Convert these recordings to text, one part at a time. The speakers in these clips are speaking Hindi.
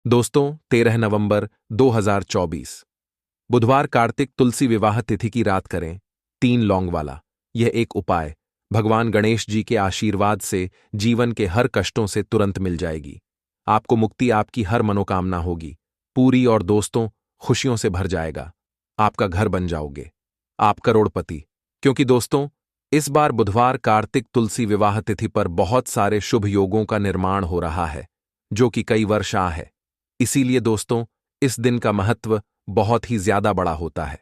दोस्तों, 13 नवंबर 2024 बुधवार कार्तिक तुलसी विवाह तिथि की रात करें 3 लौंग वाला। यह एक उपाय भगवान गणेश जी के आशीर्वाद से जीवन के हर कष्टों से तुरंत मिल जाएगी। आपको मुक्ति, आपकी हर मनोकामना होगी पूरी और दोस्तों खुशियों से भर जाएगा। आपका घर बन जाओगे, आप करोड़पति। क्योंकि दोस्तों, इस बार बुधवार कार्तिक तुलसी विवाह तिथि पर बहुत सारे शुभ योगों का निर्माण हो रहा है, जो कि कई वर्ष है। इसीलिए दोस्तों, इस दिन का महत्व बहुत ही ज्यादा बड़ा होता है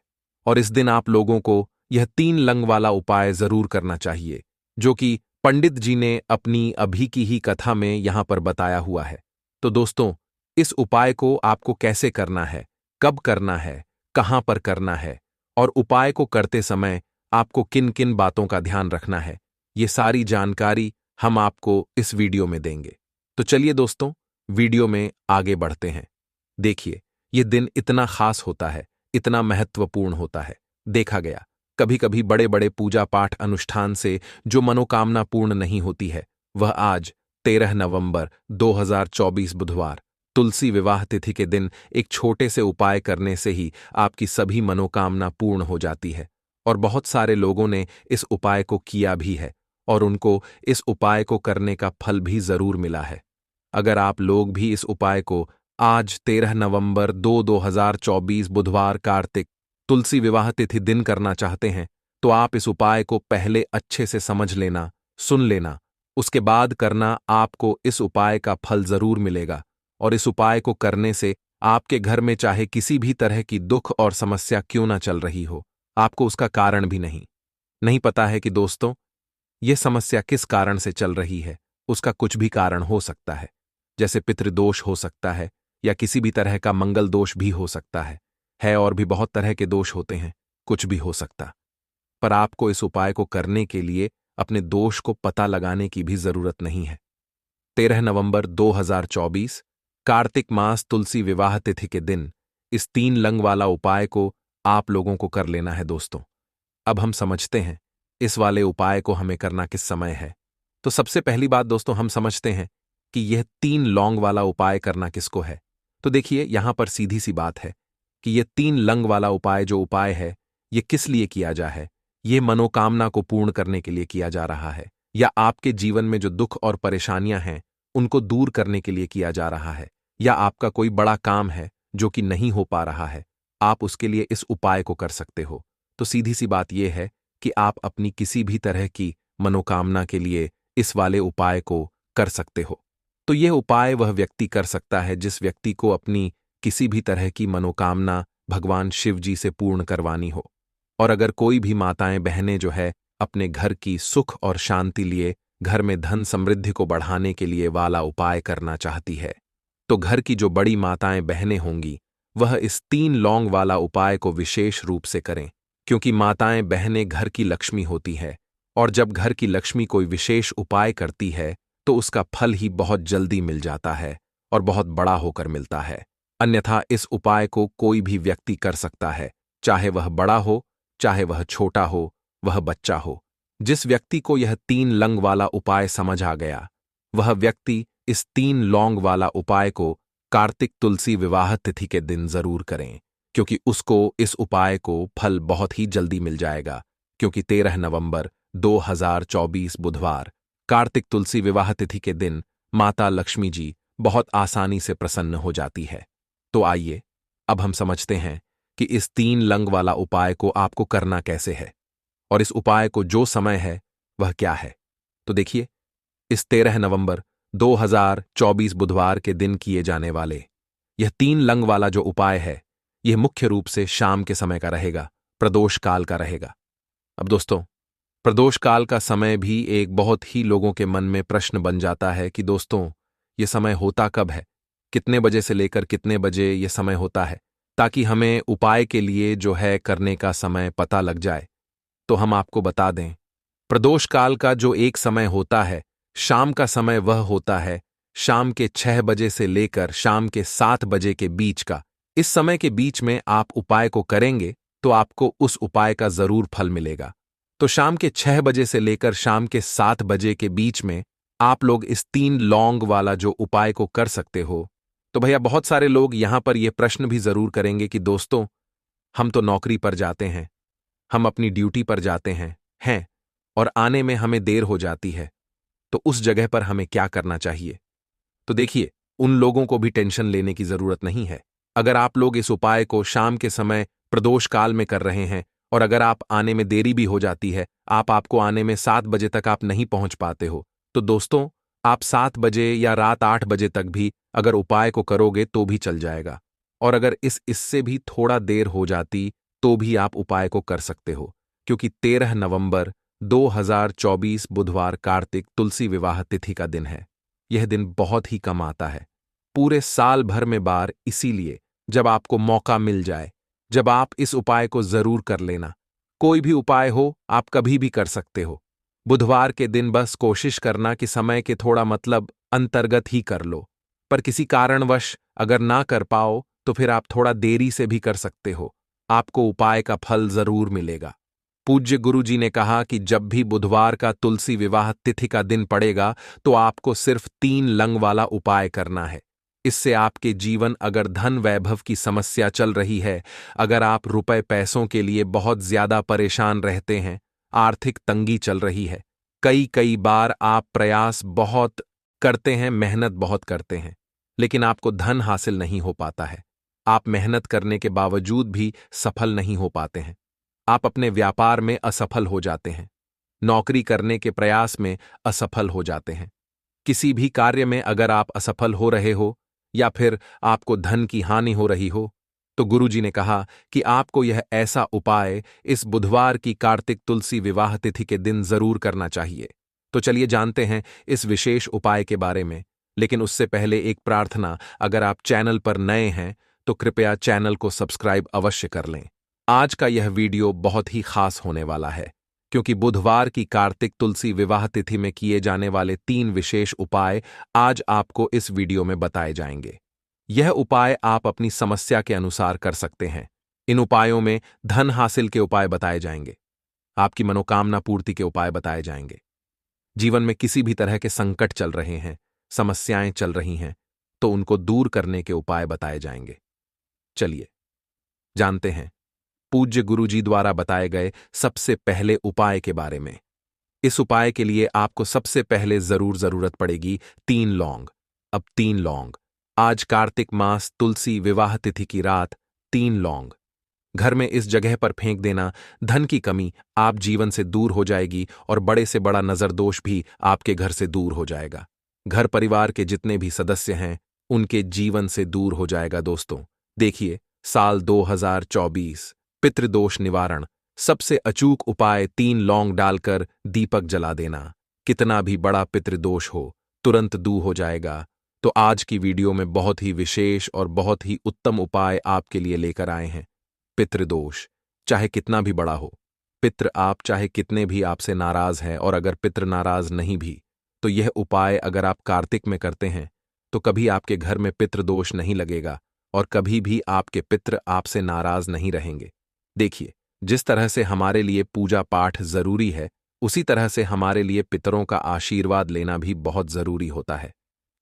और इस दिन आप लोगों को यह 3 लंग वाला उपाय जरूर करना चाहिए, जो कि पंडित जी ने अपनी अभी की ही कथा में यहां पर बताया हुआ है। तो दोस्तों, इस उपाय को आपको कैसे करना है, कब करना है, कहां पर करना है और उपाय को करते समय आपको किन किन बातों का ध्यान रखना है, ये सारी जानकारी हम आपको इस वीडियो में देंगे। तो चलिए दोस्तों, वीडियो में आगे बढ़ते हैं। देखिए, यह दिन इतना खास होता है, इतना महत्वपूर्ण होता है। देखा गया, कभी कभी बड़े बड़े पूजा पाठ अनुष्ठान से जो मनोकामना पूर्ण नहीं होती है, वह आज 13 नवंबर 2024 बुधवार तुलसी विवाह तिथि के दिन एक छोटे से उपाय करने से ही आपकी सभी मनोकामना पूर्ण हो जाती है। और बहुत सारे लोगों ने इस उपाय को किया भी है और उनको इस उपाय को करने का फल भी जरूर मिला है। अगर आप लोग भी इस उपाय को आज 13 नवंबर 2024 बुधवार कार्तिक तुलसी विवाह तिथि दिन करना चाहते हैं, तो आप इस उपाय को पहले अच्छे से समझ लेना, सुन लेना, उसके बाद करना। आपको इस उपाय का फल जरूर मिलेगा और इस उपाय को करने से आपके घर में चाहे किसी भी तरह की दुख और समस्या क्यों ना चल रही हो, आपको उसका कारण भी नहीं पता है कि दोस्तों, यह समस्या किस कारण से चल रही है। उसका कुछ भी कारण हो सकता है, जैसे पितृदोष हो सकता है या किसी भी तरह का मंगल दोष भी हो सकता है और भी बहुत तरह के दोष होते हैं, कुछ भी हो सकता। पर आपको इस उपाय को करने के लिए अपने दोष को पता लगाने की भी जरूरत नहीं है। 13 नवंबर 2024 कार्तिक मास तुलसी विवाह तिथि के दिन इस 3 लंग वाला उपाय को आप लोगों को कर लेना है। दोस्तों, अब हम समझते हैं इस वाले उपाय को हमें करना किस समय है। तो सबसे पहली बात दोस्तों, हम समझते हैं कि यह 3 लौंग वाला उपाय करना किसको है। तो देखिए, यहां पर सीधी सी बात है कि यह 3 लंग वाला उपाय जो उपाय है, यह किस लिए किया जा है। यह मनोकामना को पूर्ण करने के लिए किया जा रहा है, या आपके जीवन में जो दुख और परेशानियां हैं उनको दूर करने के लिए किया जा रहा है, या आपका कोई बड़ा काम है जो कि नहीं हो पा रहा है, आप उसके लिए इस उपाय को कर सकते हो। तो सीधी सी बात यह है कि आप अपनी किसी भी तरह की मनोकामना के लिए इस वाले उपाय को कर सकते हो। तो यह उपाय वह व्यक्ति कर सकता है जिस व्यक्ति को अपनी किसी भी तरह की मनोकामना भगवान शिव जी से पूर्ण करवानी हो। और अगर कोई भी माताएं बहनें जो है अपने घर की सुख और शांति लिए, घर में धन समृद्धि को बढ़ाने के लिए वाला उपाय करना चाहती है, तो घर की जो बड़ी माताएं बहनें होंगी वह इस 3 लौंग वाला उपाय को विशेष रूप से करें। क्योंकि माताएं बहनें घर की लक्ष्मी होती है और जब घर की लक्ष्मी कोई विशेष उपाय करती है तो उसका फल ही बहुत जल्दी मिल जाता है और बहुत बड़ा होकर मिलता है। अन्यथा इस उपाय को कोई भी व्यक्ति कर सकता है, चाहे वह बड़ा हो, चाहे वह छोटा हो, वह बच्चा हो। जिस व्यक्ति को यह 3 लंग वाला उपाय समझ आ गया, वह व्यक्ति इस 3 लौंग वाला उपाय को कार्तिक तुलसी विवाह तिथि के दिन जरूर करें, क्योंकि उसको इस उपाय को फल बहुत ही जल्दी मिल जाएगा। क्योंकि 13 नवंबर 2024 बुधवार कार्तिक तुलसी विवाह तिथि के दिन माता लक्ष्मी जी बहुत आसानी से प्रसन्न हो जाती है। तो आइए अब हम समझते हैं कि इस 3 लंग वाला उपाय को आपको करना कैसे है और इस उपाय को जो समय है वह क्या है। तो देखिए, इस 13 नवंबर 2024 बुधवार के दिन किए जाने वाले यह 3 लंग वाला जो उपाय है, यह मुख्य रूप से शाम के समय का रहेगा, प्रदोष काल का रहेगा। अब दोस्तों, प्रदोष काल का समय भी एक बहुत ही लोगों के मन में प्रश्न बन जाता है कि दोस्तों, यह समय होता कब है, कितने बजे से लेकर कितने बजे यह समय होता है, ताकि हमें उपाय के लिए जो है करने का समय पता लग जाए। तो हम आपको बता दें, प्रदोष काल का जो एक समय होता है, शाम का समय, वह होता है शाम के 6 बजे से लेकर शाम के 7 बजे के बीच का। इस समय के बीच में आप उपाय को करेंगे तो आपको उस उपाय का जरूर फल मिलेगा। तो शाम के 6 बजे से लेकर शाम के 7 बजे के बीच में आप लोग इस 3 लौंग वाला जो उपाय को कर सकते हो, तो भैया बहुत सारे लोग यहां पर यह प्रश्न भी जरूर करेंगे कि दोस्तों, हम तो नौकरी पर जाते हैं, हम अपनी ड्यूटी पर जाते हैं और आने में हमें देर हो जाती है, तो उस जगह पर हमें क्या करना चाहिए? तो देखिए, उन लोगों को भी टेंशन लेने की जरूरत नहीं है। अगर आप लोग इस उपाय को शाम के समय प्रदोष काल में कर रहे हैं और अगर आप आने में देरी भी हो जाती है, आपको आने में 7 बजे तक आप नहीं पहुंच पाते हो, तो दोस्तों, आप 7 बजे या रात 8 बजे तक भी अगर उपाय को करोगे तो भी चल जाएगा। और अगर इससे भी थोड़ा देर हो जाती तो भी आप उपाय को कर सकते हो, क्योंकि 13 नवंबर 2024 बुधवार कार्तिक तुलसी विवाह तिथि का दिन है। यह दिन बहुत ही कम आता है, पूरे साल भर में बार, इसीलिए जब आपको मौका मिल जाए, जब आप इस उपाय को जरूर कर लेना। कोई भी उपाय हो, आप कभी भी कर सकते हो। बुधवार के दिन बस कोशिश करना कि समय के थोड़ा मतलब अंतर्गत ही कर लो, पर किसी कारणवश अगर ना कर पाओ तो फिर आप थोड़ा देरी से भी कर सकते हो, आपको उपाय का फल जरूर मिलेगा। पूज्य गुरु जी ने कहा कि जब भी बुधवार का तुलसी विवाह तिथि का दिन पड़ेगा तो आपको सिर्फ 3 लंग वाला उपाय करना है। इससे आपके जीवन अगर धन वैभव की समस्या चल रही है, अगर आप रुपए पैसों के लिए बहुत ज्यादा परेशान रहते हैं, आर्थिक तंगी चल रही है, कई कई बार आप प्रयास बहुत करते हैं, मेहनत बहुत करते हैं, लेकिन आपको धन हासिल नहीं हो पाता है, आप मेहनत करने के बावजूद भी सफल नहीं हो पाते हैं, आप अपने व्यापार में असफल हो जाते हैं, नौकरी करने के प्रयास में असफल हो जाते हैं, किसी भी कार्य में अगर आप असफल हो रहे हो या फिर आपको धन की हानि हो रही हो, तो गुरुजी ने कहा कि आपको यह ऐसा उपाय इस बुधवार की कार्तिक तुलसी विवाह तिथि के दिन जरूर करना चाहिए। तो चलिए जानते हैं इस विशेष उपाय के बारे में, लेकिन उससे पहले एक प्रार्थना, अगर आप चैनल पर नए हैं तो कृपया चैनल को सब्सक्राइब अवश्य कर लें। आज का यह वीडियो बहुत ही खास होने वाला है, क्योंकि बुधवार की कार्तिक तुलसी विवाह तिथि में किए जाने वाले 3 विशेष उपाय आज आपको इस वीडियो में बताए जाएंगे। यह उपाय आप अपनी समस्या के अनुसार कर सकते हैं। इन उपायों में धन हासिल के उपाय बताए जाएंगे, आपकी मनोकामना पूर्ति के उपाय बताए जाएंगे, जीवन में किसी भी तरह के संकट चल रहे हैं, समस्याएं चल रही हैं, तो उनको दूर करने के उपाय बताए जाएंगे। चलिए जानते हैं पूज्य गुरुजी द्वारा बताए गए सबसे पहले उपाय के बारे में। इस उपाय के लिए आपको सबसे पहले जरूरत पड़ेगी 3 लौंग। अब 3 लौंग, आज कार्तिक मास तुलसी विवाह तिथि की रात 3 लौंग घर में इस जगह पर फेंक देना, धन की कमी आप जीवन से दूर हो जाएगी और बड़े से बड़ा नजरदोष भी आपके घर से दूर हो जाएगा। घर परिवार के जितने भी सदस्य हैं उनके जीवन से दूर हो जाएगा। दोस्तों देखिए, साल 2024 पितृदोष निवारण, सबसे अचूक उपाय 3 लौंग डालकर दीपक जला देना। कितना भी बड़ा पितृदोष हो, तुरंत दूर हो जाएगा। तो आज की वीडियो में बहुत ही विशेष और बहुत ही उत्तम उपाय आपके लिए लेकर आए हैं। पितृदोष चाहे कितना भी बड़ा हो, पितृ आप चाहे कितने भी आपसे नाराज हैं, और अगर पितृ नाराज नहीं भी, तो यह उपाय अगर आप कार्तिक में करते हैं तो कभी आपके घर में पितृदोष नहीं लगेगा और कभी भी आपके पितृ आपसे नाराज नहीं रहेंगे। देखिए, जिस तरह से हमारे लिए पूजा पाठ जरूरी है, उसी तरह से हमारे लिए पितरों का आशीर्वाद लेना भी बहुत जरूरी होता है,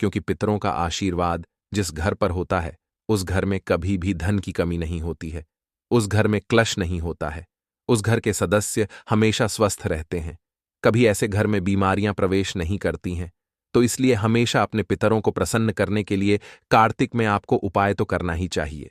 क्योंकि पितरों का आशीर्वाद जिस घर पर होता है उस घर में कभी भी धन की कमी नहीं होती है, उस घर में क्लेश नहीं होता है, उस घर के सदस्य हमेशा स्वस्थ रहते हैं, कभी ऐसे घर में बीमारियां प्रवेश नहीं करती हैं। तो इसलिए हमेशा अपने पितरों को प्रसन्न करने के लिए कार्तिक में आपको उपाय तो करना ही चाहिए।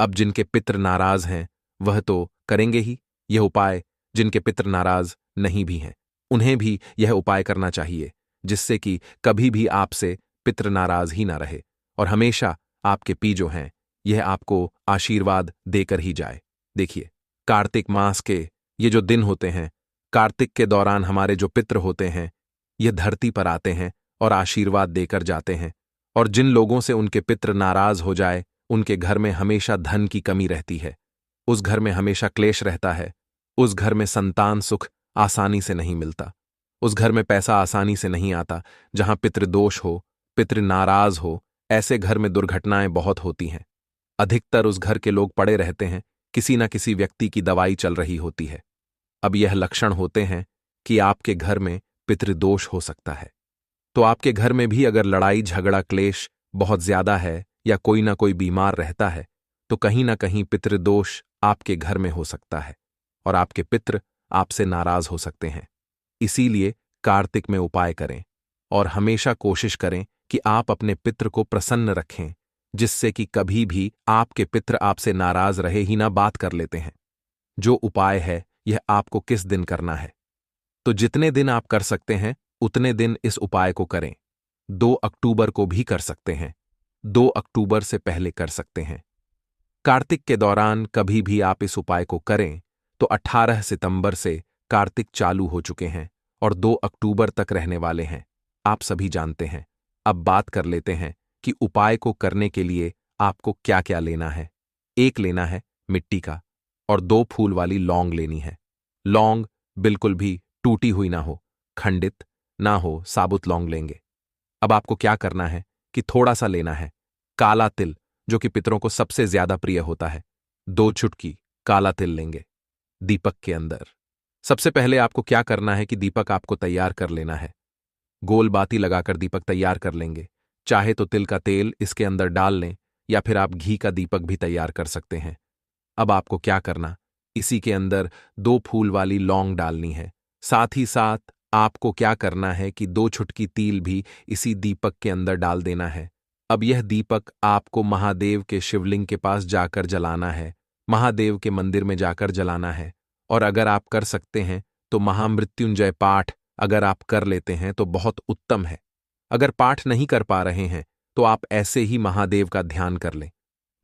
अब जिनके पितृ नाराज हैं वह तो करेंगे ही यह उपाय, जिनके पितृ नाराज नहीं भी हैं उन्हें भी यह उपाय करना चाहिए, जिससे कि कभी भी आपसे पितृ नाराज ही ना रहे और हमेशा आपके पी जो हैं यह आपको आशीर्वाद देकर ही जाए। देखिए, कार्तिक मास के ये जो दिन होते हैं, कार्तिक के दौरान हमारे जो पितृ होते हैं ये धरती पर आते हैं और आशीर्वाद देकर जाते हैं, और जिन लोगों से उनके पितृ नाराज हो जाए उनके घर में हमेशा धन की कमी रहती है, उस घर में हमेशा क्लेश रहता है, उस घर में संतान सुख आसानी से नहीं मिलता, उस घर में पैसा आसानी से नहीं आता। जहां पितृदोष हो, पितृ नाराज हो, ऐसे घर में दुर्घटनाएं बहुत होती हैं। अधिकतर उस घर के लोग पड़े रहते हैं, किसी न किसी व्यक्ति की दवाई चल रही होती है। अब यह लक्षण होते हैं कि आपके घर में पितृदोष हो सकता है। तो आपके घर में भी अगर लड़ाई झगड़ा क्लेश बहुत ज्यादा है या कोई ना कोई बीमार रहता है तो कहीं ना कहीं पितृदोष आपके घर में हो सकता है और आपके पितृ आपसे नाराज हो सकते हैं। इसीलिए कार्तिक में उपाय करें और हमेशा कोशिश करें कि आप अपने पितृ को प्रसन्न रखें, जिससे कि कभी भी आपके पितृ आपसे नाराज रहे ही ना बात कर लेते हैं। जो उपाय है यह आपको किस दिन करना है, तो जितने दिन आप कर सकते हैं उतने दिन इस उपाय को करें। 2 अक्टूबर को भी कर सकते हैं, 2 अक्टूबर से पहले कर सकते हैं। कार्तिक के दौरान कभी भी आप इस उपाय को करें तो 18 सितंबर से कार्तिक चालू हो चुके हैं और 2 अक्टूबर तक रहने वाले हैं, आप सभी जानते हैं। अब बात कर लेते हैं कि उपाय को करने के लिए आपको क्या क्या लेना है। एक लेना है मिट्टी का और 2 फूल वाली लौंग लेनी है। लौंग बिल्कुल भी टूटी हुई ना हो, खंडित ना हो, साबुत लौंग लेंगे। अब आपको क्या करना है कि थोड़ा सा लेना है काला तिल, जो कि पितरों को सबसे ज्यादा प्रिय होता है। 2 चुटकी काला तिल लेंगे दीपक के अंदर। सबसे पहले आपको क्या करना है कि दीपक आपको तैयार कर लेना है। गोल बाती लगाकर दीपक तैयार कर लेंगे। चाहे तो तिल का तेल इसके अंदर डाल लें या फिर आप घी का दीपक भी तैयार कर सकते हैं। अब आपको क्या करना, इसी के अंदर 2 फूल वाली लौंग डालनी है। साथ ही साथ आपको क्या करना है कि 2 चुटकी तिल भी इसी दीपक के अंदर डाल देना है। अब यह दीपक आपको महादेव के शिवलिंग के पास जाकर जलाना है, महादेव के मंदिर में जाकर जलाना है। और अगर आप कर सकते हैं तो महामृत्युंजय पाठ अगर आप कर लेते हैं तो बहुत उत्तम है। अगर पाठ नहीं कर पा रहे हैं तो आप ऐसे ही महादेव का ध्यान कर लें,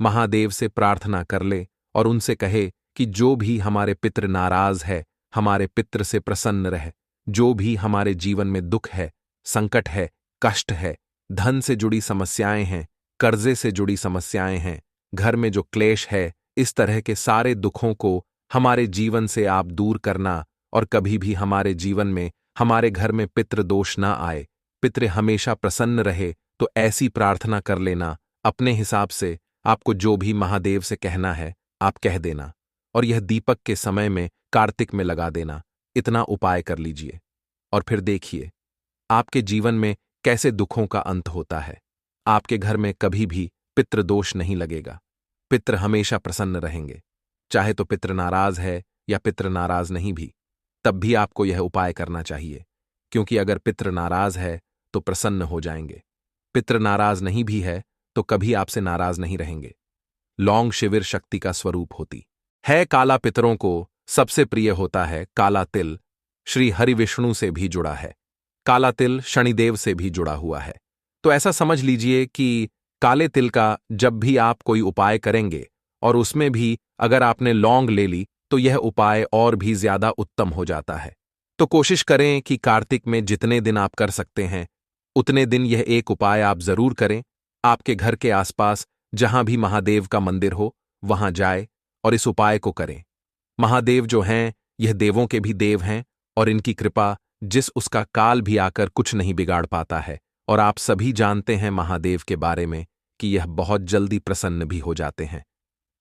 महादेव से प्रार्थना कर ले और उनसे कहे कि जो भी हमारे पितृ नाराज है, हमारे पितृ से प्रसन्न रहे। जो भी हमारे जीवन में दुख है, संकट है, कष्ट है, धन से जुड़ी समस्याएं हैं, कर्जे से जुड़ी समस्याएं हैं, घर में जो क्लेश है, इस तरह के सारे दुखों को हमारे जीवन से आप दूर करना और कभी भी हमारे जीवन में, हमारे घर में पितृ दोष ना आए, पितृ हमेशा प्रसन्न रहे। तो ऐसी प्रार्थना कर लेना। अपने हिसाब से आपको जो भी महादेव से कहना है आप कह देना और यह दीपक के समय में कार्तिक में लगा देना। इतना उपाय कर लीजिए और फिर देखिए आपके जीवन में कैसे दुखों का अंत होता है। आपके घर में कभी भी पितृ दोष नहीं लगेगा, पितृ हमेशा प्रसन्न रहेंगे। चाहे तो पितृ नाराज है या पितृ नाराज नहीं भी, तब भी आपको यह उपाय करना चाहिए, क्योंकि अगर पितृ नाराज है तो प्रसन्न हो जाएंगे, पितृ नाराज नहीं भी है तो कभी आपसे नाराज नहीं रहेंगे। लौंग शिविर शक्ति का स्वरूप होती है। काला पितरों को सबसे प्रिय होता है। काला तिल श्री हरि विष्णु से भी जुड़ा है, काला तिल शनिदेव से भी जुड़ा हुआ है। तो ऐसा समझ लीजिए कि काले तिल का जब भी आप कोई उपाय करेंगे और उसमें भी अगर आपने लौंग ले ली तो यह उपाय और भी ज्यादा उत्तम हो जाता है। तो कोशिश करें कि कार्तिक में जितने दिन आप कर सकते हैं उतने दिन यह एक उपाय आप जरूर करें। आपके घर के आसपास जहां भी महादेव का मंदिर हो वहां जाए और इस उपाय को करें। महादेव जो हैं यह देवों के भी देव हैं और इनकी कृपा जिस उसका काल भी आकर कुछ नहीं बिगाड़ पाता है। और आप सभी जानते हैं महादेव के बारे में कि यह बहुत जल्दी प्रसन्न भी हो जाते हैं।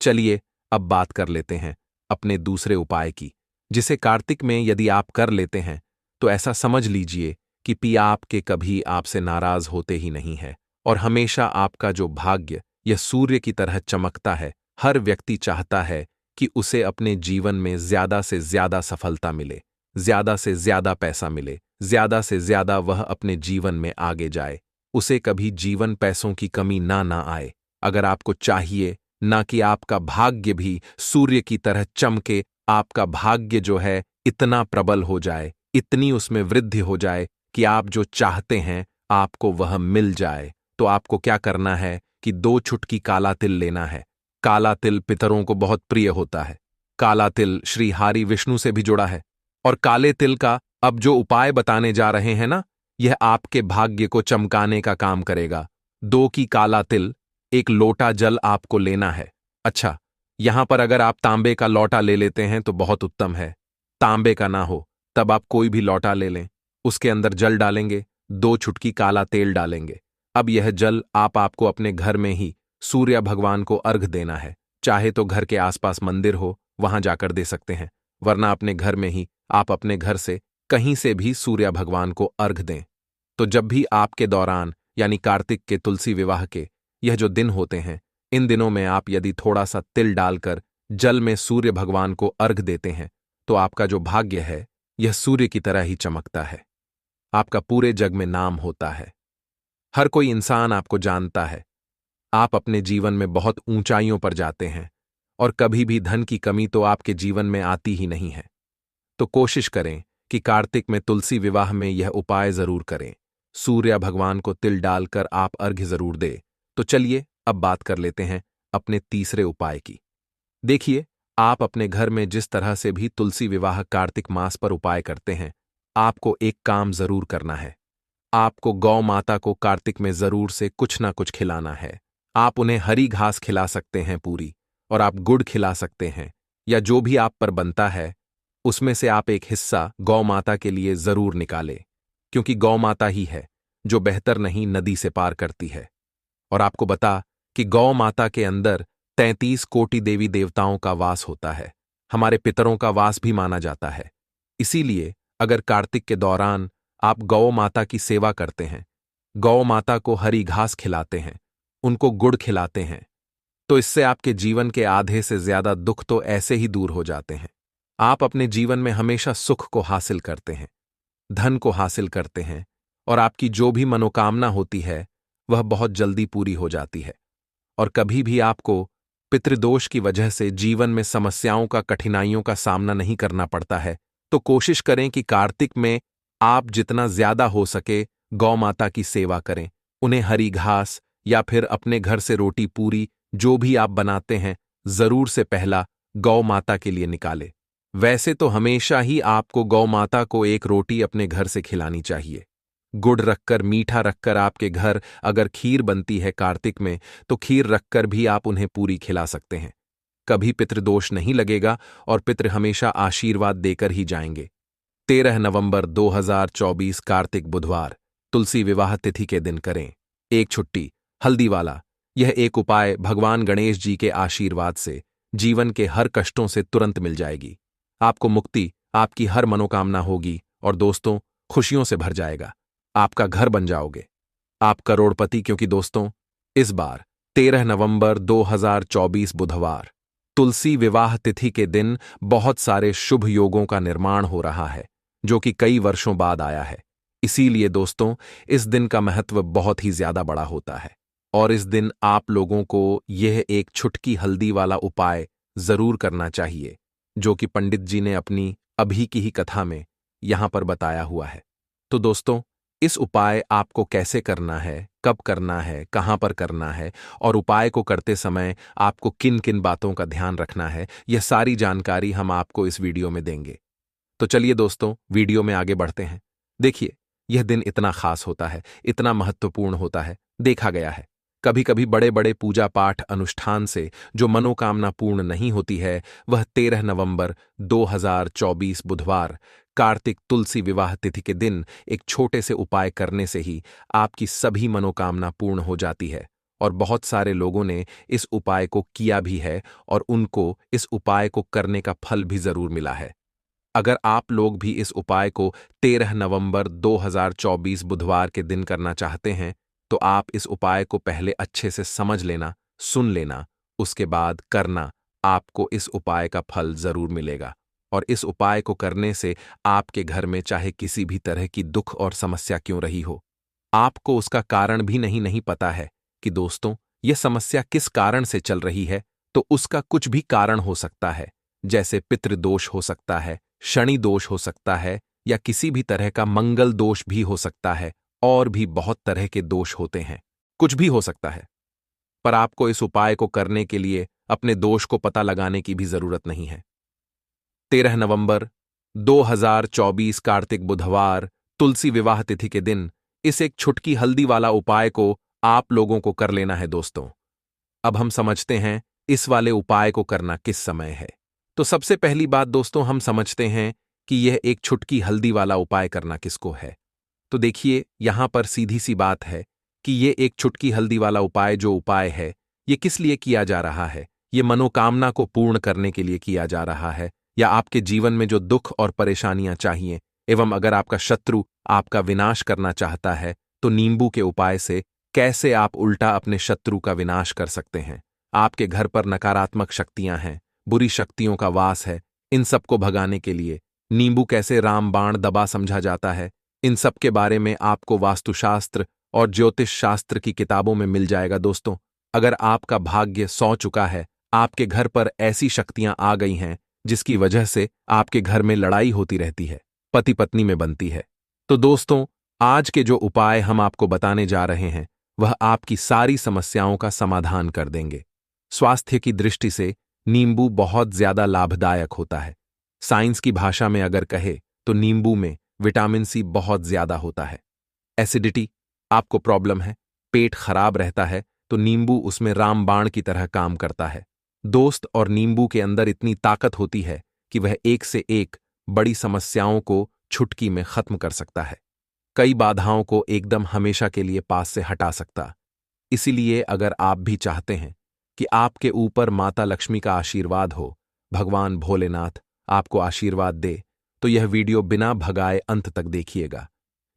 चलिए अब बात कर लेते हैं अपने दूसरे उपाय की, जिसे कार्तिक में यदि आप कर लेते हैं तो ऐसा समझ लीजिए कि पिया आपके कभी आपसे नाराज होते ही नहीं है और हमेशा आपका जो भाग्य यह सूर्य की तरह चमकता है। हर व्यक्ति चाहता है कि उसे अपने जीवन में ज्यादा से ज्यादा सफलता मिले, ज्यादा से ज्यादा पैसा मिले, ज्यादा से ज्यादा वह अपने जीवन में आगे जाए, उसे कभी जीवन पैसों की कमी ना आए। अगर आपको चाहिए ना कि आपका भाग्य भी सूर्य की तरह चमके, आपका भाग्य जो है इतना प्रबल हो जाए, इतनी उसमें वृद्धि हो जाए कि आप जो चाहते हैं आपको वह मिल जाए, तो आपको क्या करना है कि 2 चुटकी काला तिल लेना है। काला तिल पितरों को बहुत प्रिय होता है। काला तिल श्री हरि विष्णु से भी जुड़ा है और काले तिल का अब जो उपाय बताने जा रहे हैं ना, यह आपके भाग्य को चमकाने का काम करेगा। 2 की काला तिल, 1 लोटा जल आपको लेना है। अच्छा, यहां पर अगर आप तांबे का लोटा ले लेते हैं तो बहुत उत्तम है। तांबे का ना हो तब आप कोई भी लोटा ले लें, उसके अंदर जल डालेंगे, 2 चुटकी काला तेल डालेंगे। अब यह जल आपको अपने घर में ही सूर्य भगवान को अर्घ देना है। चाहे तो घर के आसपास मंदिर हो वहां जाकर दे सकते हैं, वरना अपने घर में ही आप अपने घर से कहीं से भी सूर्य भगवान को अर्घ दें। तो जब भी आपके दौरान यानी कार्तिक के तुलसी विवाह के यह जो दिन होते हैं, इन दिनों में आप यदि थोड़ा सा तिल डालकर जल में सूर्य भगवान को अर्घ देते हैं तो आपका जो भाग्य है यह सूर्य की तरह ही चमकता है। आपका पूरे जग में नाम होता है। हर कोई इंसान आपको जानता है। आप अपने जीवन में बहुत ऊंचाइयों पर जाते हैं और कभी भी धन की कमी तो आपके जीवन में आती ही नहीं है। तो कोशिश करें कि कार्तिक में तुलसी विवाह में यह उपाय जरूर करें। सूर्य भगवान को तिल डालकर आप अर्घ्य जरूर दें। तो चलिए अब बात कर लेते हैं अपने तीसरे उपाय की। देखिए, आप अपने घर में जिस तरह से भी तुलसी विवाह कार्तिक मास पर उपाय करते हैं, आपको एक काम जरूर करना है। आपको गौ माता को कार्तिक में जरूर से कुछ ना कुछ खिलाना है। आप उन्हें हरी घास खिला सकते हैं पूरी, और आप गुड़ खिला सकते हैं, या जो भी आप पर बनता है उसमें से आप एक हिस्सा गौ माता के लिए जरूर निकालें, क्योंकि गौ माता ही है जो बेहतर नहीं नदी से पार करती है। और आपको बता कि गौ माता के अंदर 33 कोटि देवी देवताओं का वास होता है। हमारे पितरों का वास भी माना जाता है। इसीलिए अगर कार्तिक के दौरान आप गौ माता की सेवा करते हैं, गौ माता को हरी घास खिलाते हैं, उनको गुड़ खिलाते हैं, तो इससे आपके जीवन के आधे से ज्यादा दुख तो ऐसे ही दूर हो जाते हैं। आप अपने जीवन में हमेशा सुख को हासिल करते हैं, धन को हासिल करते हैं, और आपकी जो भी मनोकामना होती है वह बहुत जल्दी पूरी हो जाती है। और कभी भी आपको पितृदोष की वजह से जीवन में समस्याओं का, कठिनाइयों का सामना नहीं करना पड़ता है। तो कोशिश करें कि कार्तिक में आप जितना ज्यादा हो सके गौ माता की सेवा करें। उन्हें हरी घास या फिर अपने घर से रोटी पूरी जो भी आप बनाते हैं जरूर से पहला गौ माता के लिए निकालें। वैसे तो हमेशा ही आपको गौ माता को एक रोटी अपने घर से खिलानी चाहिए। गुड़ रखकर, मीठा रखकर आपके घर अगर खीर बनती है कार्तिक में तो खीर रखकर भी आप उन्हें पूरी खिला सकते हैं। कभी पितृदोष नहीं लगेगा और पितृ हमेशा आशीर्वाद देकर ही जाएंगे। 13 नवंबर 2024 कार्तिक बुधवार तुलसी विवाह तिथि के दिन करें एक छुट्टी हल्दी वाला। यह एक उपाय भगवान गणेश जी के आशीर्वाद से जीवन के हर कष्टों से तुरंत मिल जाएगी। आपको मुक्ति, आपकी हर मनोकामना होगी और दोस्तों खुशियों से भर जाएगा। आपका घर बन जाओगे, आप करोड़पति। क्योंकि दोस्तों इस बार 13 नवंबर 2024 बुधवार तुलसी विवाह तिथि के दिन बहुत सारे शुभ योगों का निर्माण हो रहा है जो कि कई वर्षों बाद आया है। इसीलिए दोस्तों इस दिन का महत्व बहुत ही ज्यादा बड़ा होता है और इस दिन आप लोगों को यह एक छुटकी हल्दी वाला उपाय जरूर करना चाहिए जो कि पंडित जी ने अपनी अभी की ही कथा में यहां पर बताया हुआ है। तो दोस्तों इस उपाय आपको कैसे करना है, कब करना है, कहां पर करना है और उपाय को करते समय आपको किन किन बातों का ध्यान रखना है, यह सारी जानकारी हम आपको इस वीडियो में देंगे। तो चलिए दोस्तों वीडियो में आगे बढ़ते हैं। देखिए, यह दिन इतना खास होता है, इतना महत्वपूर्ण होता है। देखा गया है कभी कभी बड़े बड़े पूजा पाठ अनुष्ठान से जो मनोकामना पूर्ण नहीं होती है वह 13 नवंबर 2024 बुधवार कार्तिक तुलसी विवाह तिथि के दिन एक छोटे से उपाय करने से ही आपकी सभी मनोकामना पूर्ण हो जाती है। और बहुत सारे लोगों ने इस उपाय को किया भी है और उनको इस उपाय को करने का फल भी जरूर मिला है। अगर आप लोग भी इस उपाय को 13 नवंबर 2024 बुधवार के दिन करना चाहते हैं तो आप इस उपाय को पहले अच्छे से समझ लेना, सुन लेना, उसके बाद करना। आपको इस उपाय का फल जरूर मिलेगा और इस उपाय को करने से आपके घर में चाहे किसी भी तरह की दुख और समस्या क्यों रही हो, आपको उसका कारण भी नहीं पता है कि दोस्तों यह समस्या किस कारण से चल रही है, तो उसका कुछ भी कारण हो सकता है। जैसे पितृदोष हो सकता है, शनि दोष हो सकता है, या किसी भी तरह का मंगल दोष भी हो सकता है, और भी बहुत तरह के दोष होते हैं, कुछ भी हो सकता है। पर आपको इस उपाय को करने के लिए अपने दोष को पता लगाने की भी जरूरत नहीं है। 13 नवंबर 2024 कार्तिक बुधवार तुलसी विवाह तिथि के दिन इस एक छुटकी हल्दी वाला उपाय को आप लोगों को कर लेना है दोस्तों। अब हम समझते हैं इस वाले उपाय को करना किस समय है। तो सबसे पहली बात दोस्तों हम समझते हैं कि यह एक छुटकी हल्दी वाला उपाय करना किसको है। तो देखिए यहां पर सीधी सी बात है कि यह एक छुटकी हल्दी वाला उपाय जो उपाय है यह किस लिए किया जा रहा है। यह मनोकामना को पूर्ण करने के लिए किया जा रहा है, या आपके जीवन में जो दुख और परेशानियां चाहिए एवं अगर आपका शत्रु आपका विनाश करना चाहता है तो नींबू के उपाय से कैसे आप उल्टा अपने शत्रु का विनाश कर सकते हैं। आपके घर पर नकारात्मक शक्तियां हैं, बुरी शक्तियों का वास है, इन सबको भगाने के लिए नींबू कैसे रामबाण दबा समझा जाता है, इन सब के बारे में आपको वास्तुशास्त्र और ज्योतिष शास्त्र की किताबों में मिल जाएगा दोस्तों। अगर आपका भाग्य सौ चुका है, आपके घर पर ऐसी शक्तियां आ गई हैं जिसकी वजह से आपके घर में लड़ाई होती रहती है, पति पत्नी में बनती है, तो दोस्तों आज के जो उपाय हम आपको बताने जा रहे हैं वह आपकी सारी समस्याओं का समाधान कर देंगे। स्वास्थ्य की दृष्टि से नींबू बहुत ज्यादा लाभदायक होता है। साइंस की भाषा में अगर कहे तो नींबू में विटामिन सी बहुत ज्यादा होता है। एसिडिटी आपको प्रॉब्लम है, पेट खराब रहता है, तो नींबू उसमें रामबाण की तरह काम करता है दोस्त। और नींबू के अंदर इतनी ताकत होती है कि वह एक से एक बड़ी समस्याओं को छुटकी में खत्म कर सकता है, कई बाधाओं को एकदम हमेशा के लिए पास से हटा सकता। इसीलिए अगर आप भी चाहते हैं कि आपके ऊपर माता लक्ष्मी का आशीर्वाद हो, भगवान भोलेनाथ आपको आशीर्वाद दे, तो यह वीडियो बिना भगाए अंत तक देखिएगा,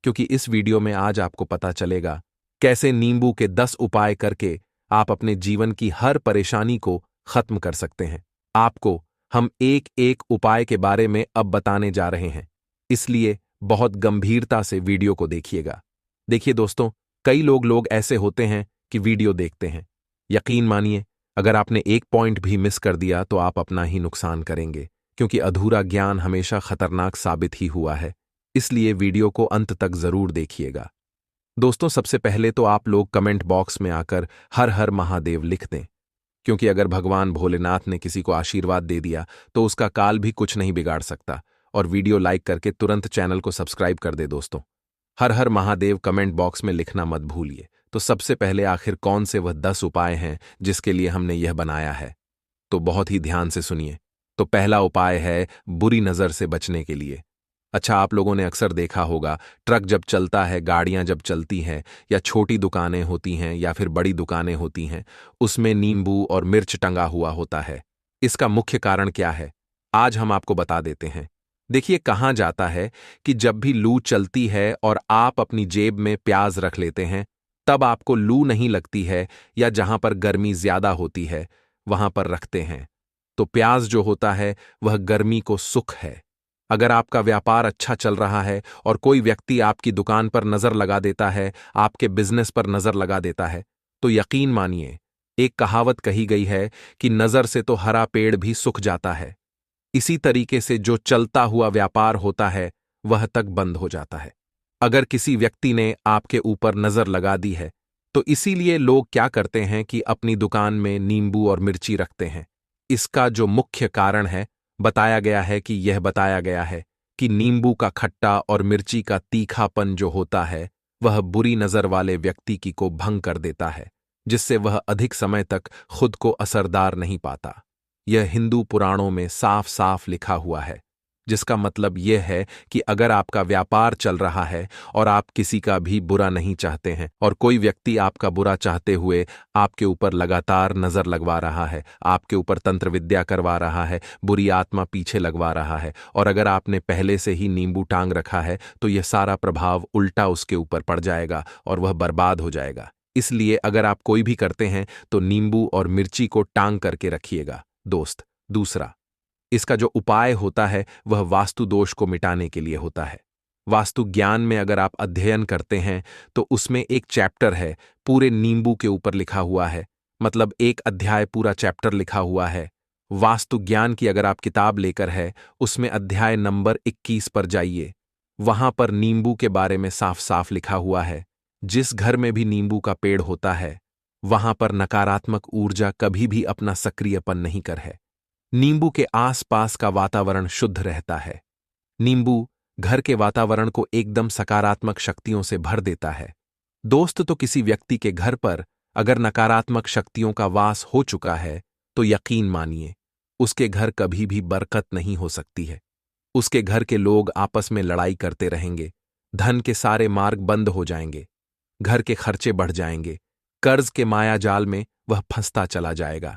क्योंकि इस वीडियो में आज आपको पता चलेगा कैसे नींबू के 10 उपाय करके आप अपने जीवन की हर परेशानी को खत्म कर सकते हैं। आपको हम एक एक उपाय के बारे में अब बताने जा रहे हैं, इसलिए बहुत गंभीरता से वीडियो को देखिएगा। देखिए दोस्तों, कई लोग ऐसे होते हैं कि वीडियो देखते हैं, यकीन मानिए अगर आपने एक पॉइंट भी मिस कर दिया तो आप अपना ही नुकसान करेंगे, क्योंकि अधूरा ज्ञान हमेशा खतरनाक साबित ही हुआ है। इसलिए वीडियो को अंत तक जरूर देखिएगा। दोस्तों, सबसे पहले तो आप लोग कमेंट बॉक्स में आकर हर हर महादेव लिख दें, क्योंकि अगर भगवान भोलेनाथ ने किसी को आशीर्वाद दे दिया तो उसका काल भी कुछ नहीं बिगाड़ सकता। और वीडियो लाइक करके तुरंत चैनल को सब्सक्राइब कर दे दोस्तों। हर हर महादेव कमेंट बॉक्स में लिखना मत भूलिए। तो सबसे पहले आखिर कौन से वह 10 उपाय हैं जिसके लिए हमने यह बनाया है, तो बहुत ही ध्यान से सुनिए। तो पहला उपाय है बुरी नजर से बचने के लिए। अच्छा, आप लोगों ने अक्सर देखा होगा, ट्रक जब चलता है, गाड़ियां जब चलती हैं, या छोटी दुकानें होती हैं या फिर बड़ी दुकानें होती हैं, उसमें नींबू और मिर्च टंगा हुआ होता है। इसका मुख्य कारण क्या है, आज हम आपको बता देते हैं। देखिए, कहा जाता है कि जब भी लू चलती है और आप अपनी जेब में प्याज रख लेते हैं, तब आपको लू नहीं लगती है, या जहां पर गर्मी ज्यादा होती है वहां पर रखते हैं, तो प्याज जो होता है वह गर्मी को सुख है। अगर आपका व्यापार अच्छा चल रहा है और कोई व्यक्ति आपकी दुकान पर नजर लगा देता है, आपके बिजनेस पर नजर लगा देता है, तो यकीन मानिए, एक कहावत कही गई है कि नजर से तो हरा पेड़ भी सूख जाता है। इसी तरीके से जो चलता हुआ व्यापार होता है वह तक बंद हो जाता है। अगर किसी व्यक्ति ने आपके ऊपर नजर लगा दी है, तो इसीलिए लोग क्या करते हैं कि अपनी दुकान में नींबू और मिर्ची रखते हैं। इसका जो मुख्य कारण है, बताया गया है कि नींबू का खट्टा और मिर्ची का तीखापन जो होता है वह बुरी नजर वाले व्यक्ति की को भंग कर देता है, जिससे वह अधिक समय तक खुद को असरदार नहीं पाता। यह हिंदू पुराणों में साफ साफ लिखा हुआ है, जिसका मतलब यह है कि अगर आपका व्यापार चल रहा है और आप किसी का भी बुरा नहीं चाहते हैं, और कोई व्यक्ति आपका बुरा चाहते हुए आपके ऊपर लगातार नजर लगवा रहा है, आपके ऊपर तंत्र विद्या करवा रहा है, बुरी आत्मा पीछे लगवा रहा है, और अगर आपने पहले से ही नींबू टांग रखा है, तो यह सारा प्रभाव उल्टा उसके ऊपर पड़ जाएगा और वह बर्बाद हो जाएगा। इसलिए अगर आप कोई भी करते हैं तो नींबू और मिर्ची को टांग करके रखिएगा दोस्त। दूसरा, इसका जो उपाय होता है वह वास्तु दोष को मिटाने के लिए होता है। वास्तु ज्ञान में अगर आप अध्ययन करते हैं तो उसमें एक चैप्टर है पूरे नींबू के ऊपर लिखा हुआ है, मतलब एक अध्याय पूरा चैप्टर लिखा हुआ है। वास्तु ज्ञान की अगर आप किताब लेकर है, उसमें अध्याय नंबर 21 पर जाइए, वहां पर नींबू के बारे में साफ साफ लिखा हुआ है। जिस घर में भी नींबू का पेड़ होता है वहां पर नकारात्मक ऊर्जा कभी भी अपना सक्रियपन नहीं कर है। नींबू के आसपास का वातावरण शुद्ध रहता है। नींबू घर के वातावरण को एकदम सकारात्मक शक्तियों से भर देता है दोस्त। तो किसी व्यक्ति के घर पर अगर नकारात्मक शक्तियों का वास हो चुका है, तो यकीन मानिए उसके घर कभी भी बरकत नहीं हो सकती है। उसके घर के लोग आपस में लड़ाई करते रहेंगे, धन के सारे मार्ग बंद हो जाएंगे, घर के खर्चे बढ़ जाएंगे, कर्ज के माया जाल में वह फंसता चला जाएगा।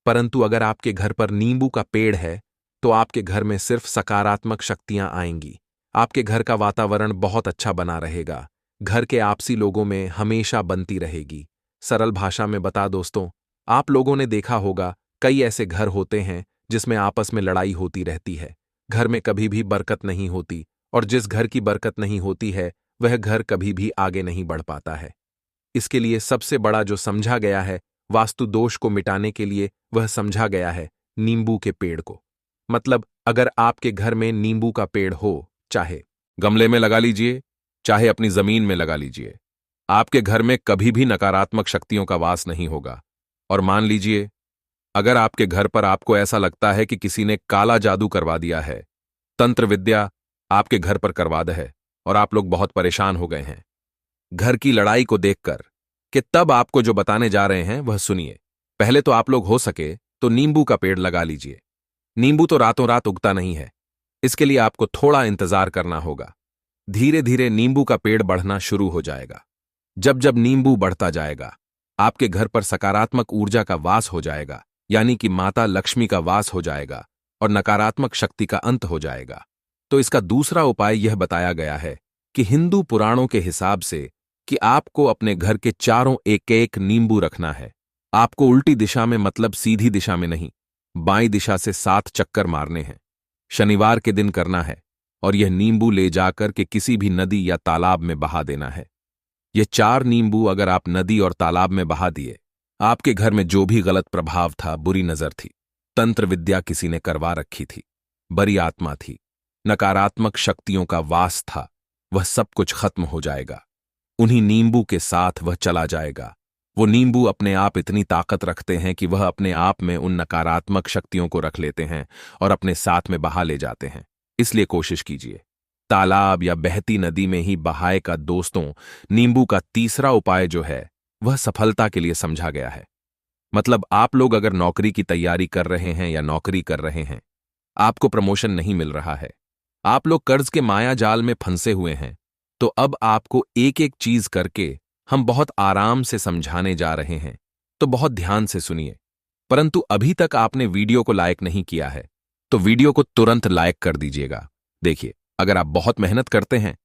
परंतु अगर आपके घर पर नींबू का पेड़ है तो आपके घर में सिर्फ सकारात्मक शक्तियां आएंगी, आपके घर का वातावरण बहुत अच्छा बना रहेगा। घर के आपसी लोगों में हमेशा बनती रहेगी। सरल भाषा में बता दोस्तों, आप लोगों ने देखा होगा कई ऐसे घर होते हैं जिसमें आपस में लड़ाई होती रहती है। घर में कभी भी बरकत नहीं होती, और जिस घर की बरकत नहीं होती है वह घर कभी भी आगे नहीं बढ़ पाता है। इसके लिए सबसे बड़ा जो समझा गया है, वास्तु दोष को मिटाने के लिए वह समझा गया है नींबू के पेड़ को। मतलब अगर आपके घर में नींबू का पेड़ हो, चाहे गमले में लगा लीजिए, चाहे अपनी जमीन में लगा लीजिए, आपके घर में कभी भी नकारात्मक शक्तियों का वास नहीं होगा। और मान लीजिए अगर आपके घर पर आपको ऐसा लगता है कि किसी ने काला जादू करवा दिया है, तंत्र विद्या आपके घर पर करवा द है, और आप लोग बहुत परेशान हो गए हैं घर की लड़ाई को देखकर, कि तब आपको जो बताने जा रहे हैं वह सुनिए। पहले तो आप लोग हो सके तो नींबू का पेड़ लगा लीजिए। नींबू तो रातों रात उगता नहीं है, इसके लिए आपको थोड़ा इंतजार करना होगा। धीरे धीरे नींबू का पेड़ बढ़ना शुरू हो जाएगा। जब जब नींबू बढ़ता जाएगा, आपके घर पर सकारात्मक ऊर्जा का वास हो जाएगा, यानी कि माता लक्ष्मी का वास हो जाएगा और नकारात्मक शक्ति का अंत हो जाएगा। तो इसका दूसरा उपाय यह बताया गया है कि हिंदू पुराणों के हिसाब से कि आपको अपने घर के चारों एक एक नींबू रखना है। आपको उल्टी दिशा में, मतलब सीधी दिशा में नहीं, बाईं दिशा से 7 चक्कर मारने हैं। शनिवार के दिन करना है, और यह नींबू ले जाकर के किसी भी नदी या तालाब में बहा देना है। ये 4 नींबू अगर आप नदी और तालाब में बहा दिए, आपके घर में जो भी गलत प्रभाव था, बुरी नजर थी, तंत्र विद्या किसी ने करवा रखी थी, बड़ी आत्मा थी, नकारात्मक शक्तियों का वास था, वह सब कुछ खत्म हो जाएगा। उन्हीं नींबू के साथ वह चला जाएगा। वो नींबू अपने आप इतनी ताकत रखते हैं कि वह अपने आप में उन नकारात्मक शक्तियों को रख लेते हैं और अपने साथ में बहा ले जाते हैं। इसलिए कोशिश कीजिए तालाब या बहती नदी में ही बहाए का। दोस्तों, नींबू का तीसरा उपाय जो है वह सफलता के लिए समझा गया है। मतलब आप लोग अगर नौकरी की तैयारी कर रहे हैं या नौकरी कर रहे हैं, आपको प्रमोशन नहीं मिल रहा है, आप लोग कर्ज के माया जाल में फंसे हुए हैं, तो अब आपको एक एक चीज करके हम बहुत आराम से समझाने जा रहे हैं, तो बहुत ध्यान से सुनिए। परंतु अभी तक आपने वीडियो को लाइक नहीं किया है, तो वीडियो को तुरंत लाइक कर दीजिएगा। देखिए, अगर आप बहुत मेहनत करते हैं,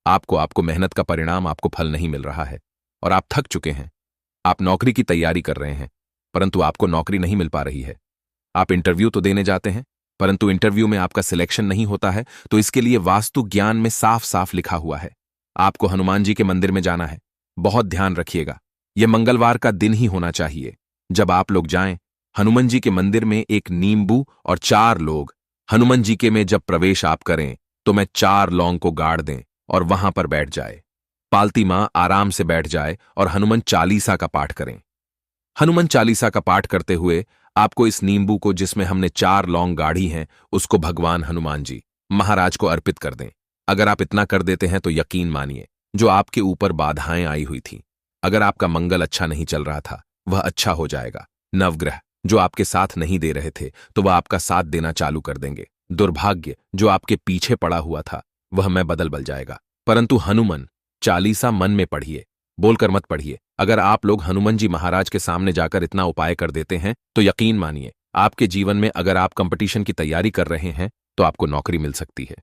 आपको मेहनत का परिणाम, आपको फल नहीं मिल रहा है और आप थक चुके हैं। आप नौकरी की तैयारी कर रहे हैं, परंतु आपको नौकरी नहीं मिल पा रही है। आप इंटरव्यू तो देने जाते हैं, परंतु इंटरव्यू में आपका सिलेक्शन नहीं होता है, तो इसके लिए वास्तु ज्ञान में साफ साफ लिखा हुआ है, आपको हनुमान जी के मंदिर में जाना है। बहुत ध्यान रखिएगा, यह मंगलवार का दिन ही होना चाहिए। जब आप लोग जाएं, हनुमान जी के मंदिर में एक नींबू और 4 लोग, हनुमान जी के में जब प्रवेश आप करें तो मैं 4 लौंग को गाड़ दें और वहां पर बैठ जाए। पालती मां आराम से बैठ जाए और हनुमान चालीसा का पाठ करें। हनुमान चालीसा का पाठ करते हुए आपको इस नींबू को, जिसमें हमने 4 लौंग गाढ़ी हैं, उसको भगवान हनुमान जी महाराज को अर्पित कर दें। अगर आप इतना कर देते हैं तो यकीन मानिए, जो आपके ऊपर बाधाएं आई हुई थी, अगर आपका मंगल अच्छा नहीं चल रहा था, वह अच्छा हो जाएगा। नवग्रह जो आपके साथ नहीं दे रहे थे, तो वह आपका साथ देना चालू कर देंगे। दुर्भाग्य जो आपके पीछे पड़ा हुआ था, वह मैं बदल जाएगा। परंतु हनुमान चालीसा मन में पढ़िए, बोलकर मत पढ़िए। अगर आप लोग हनुमान जी महाराज के सामने जाकर इतना उपाय कर देते हैं, तो यकीन मानिए, आपके जीवन में अगर आप कंपटीशन की तैयारी कर रहे हैं तो आपको नौकरी मिल सकती है।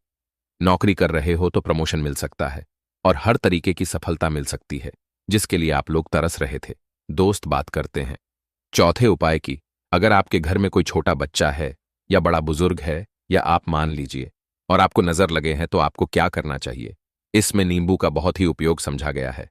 नौकरी कर रहे हो तो प्रमोशन मिल सकता है और हर तरीके की सफलता मिल सकती है, जिसके लिए आप लोग तरस रहे थे। दोस्त, बात करते हैं चौथे उपाय की। अगर आपके घर में कोई छोटा बच्चा है या बड़ा बुजुर्ग है, या आप मान लीजिए, और आपको नजर लगे हैं, तो आपको क्या करना चाहिए। इसमें नींबू का बहुत ही उपयोग समझा गया है।